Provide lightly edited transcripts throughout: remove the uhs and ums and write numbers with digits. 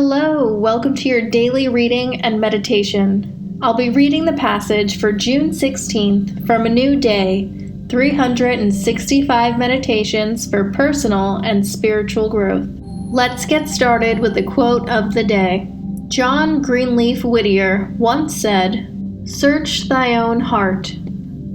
Hello, welcome to your daily reading and meditation. I'll be reading the passage for June 16th from A New Day, 365 Meditations for Personal and Spiritual Growth. Let's get started with the quote of the day. John Greenleaf Whittier once said, "Search thy own heart.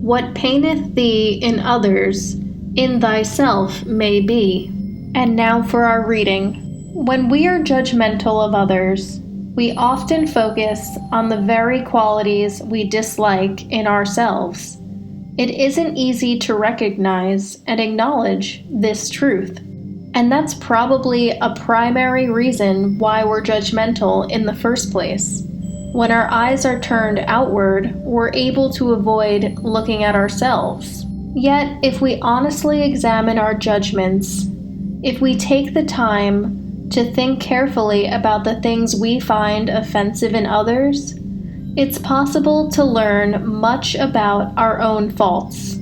What paineth thee in others, in thyself may be." And now for our reading. When we are judgmental of others, we often focus on the very qualities we dislike in ourselves. It isn't easy to recognize and acknowledge this truth. And that's probably a primary reason why we're judgmental in the first place. When our eyes are turned outward, we're able to avoid looking at ourselves. Yet, if we honestly examine our judgments, if we take the time to think carefully about the things we find offensive in others, it's possible to learn much about our own faults.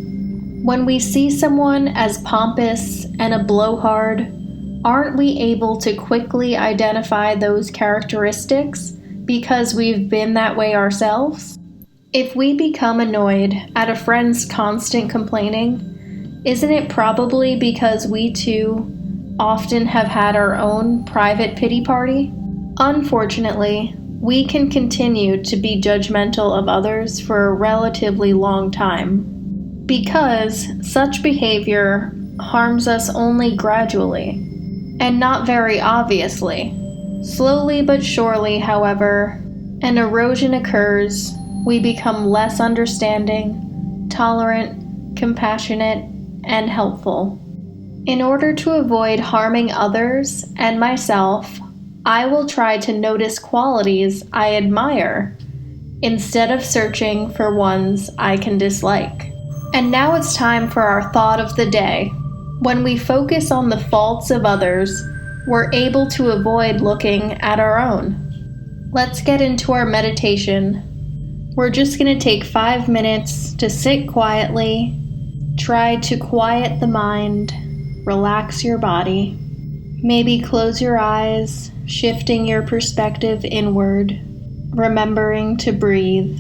When we see someone as pompous and a blowhard, aren't we able to quickly identify those characteristics because we've been that way ourselves? If we become annoyed at a friend's constant complaining, isn't it probably because we too often have had our own private pity party? Unfortunately, we can continue to be judgmental of others for a relatively long time because such behavior harms us only gradually and not very obviously. Slowly but surely, however, an erosion occurs. We become less understanding, tolerant, compassionate, and helpful. In order to avoid harming others and myself, I will try to notice qualities I admire instead of searching for ones I can dislike. And now it's time for our thought of the day. When we focus on the faults of others, we're able to avoid looking at our own. Let's get into our meditation. We're just going to take 5 minutes to sit quietly, try to quiet the mind, relax your body. Maybe close your eyes, shifting your perspective inward, remembering to breathe.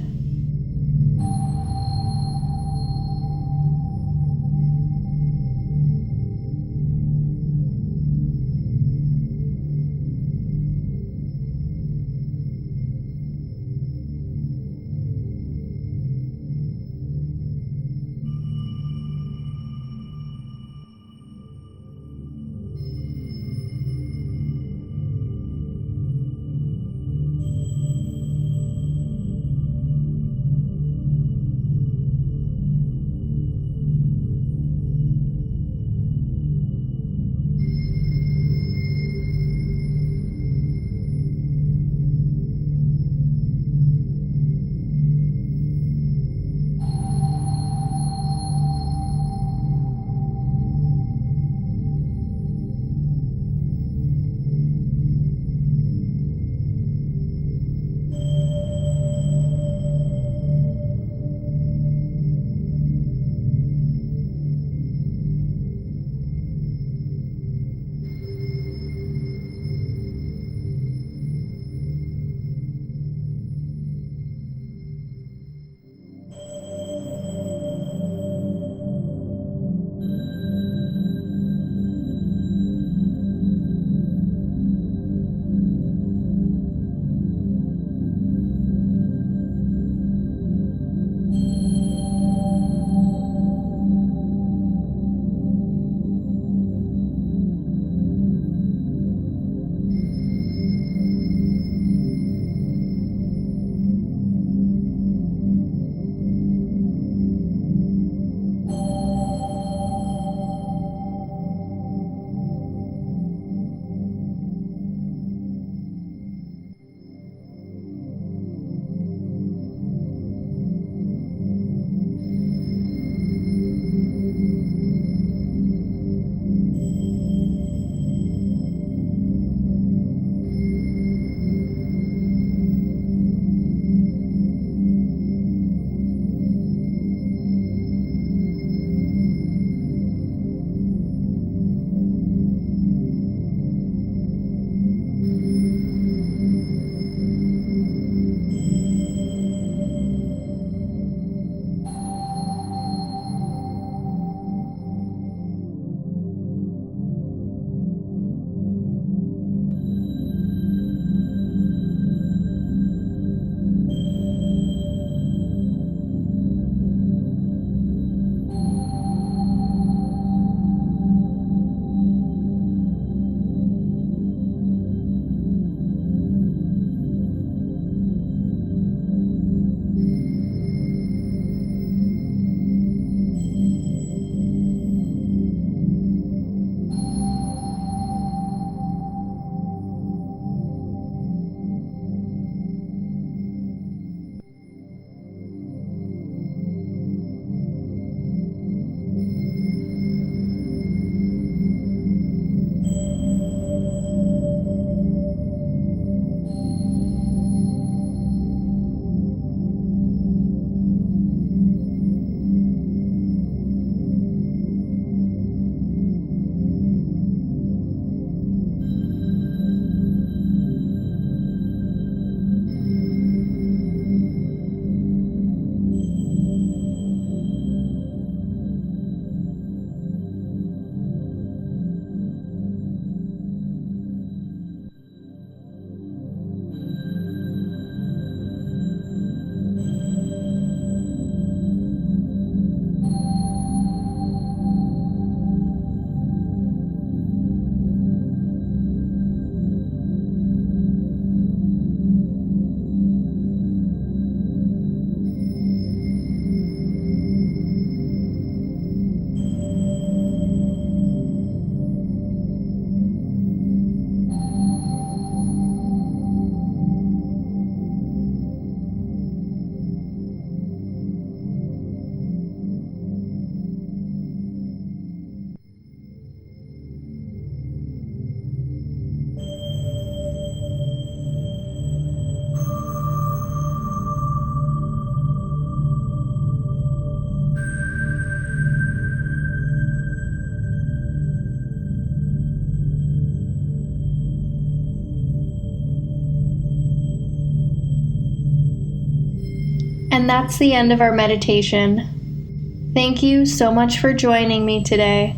And that's the end of our meditation. Thank you so much for joining me today.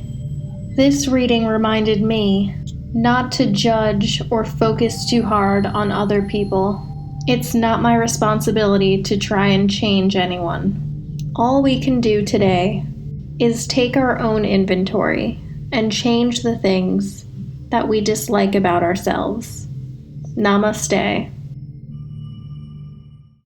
This reading reminded me not to judge or focus too hard on other people. It's not my responsibility to try and change anyone. All we can do today is take our own inventory and change the things that we dislike about ourselves. Namaste.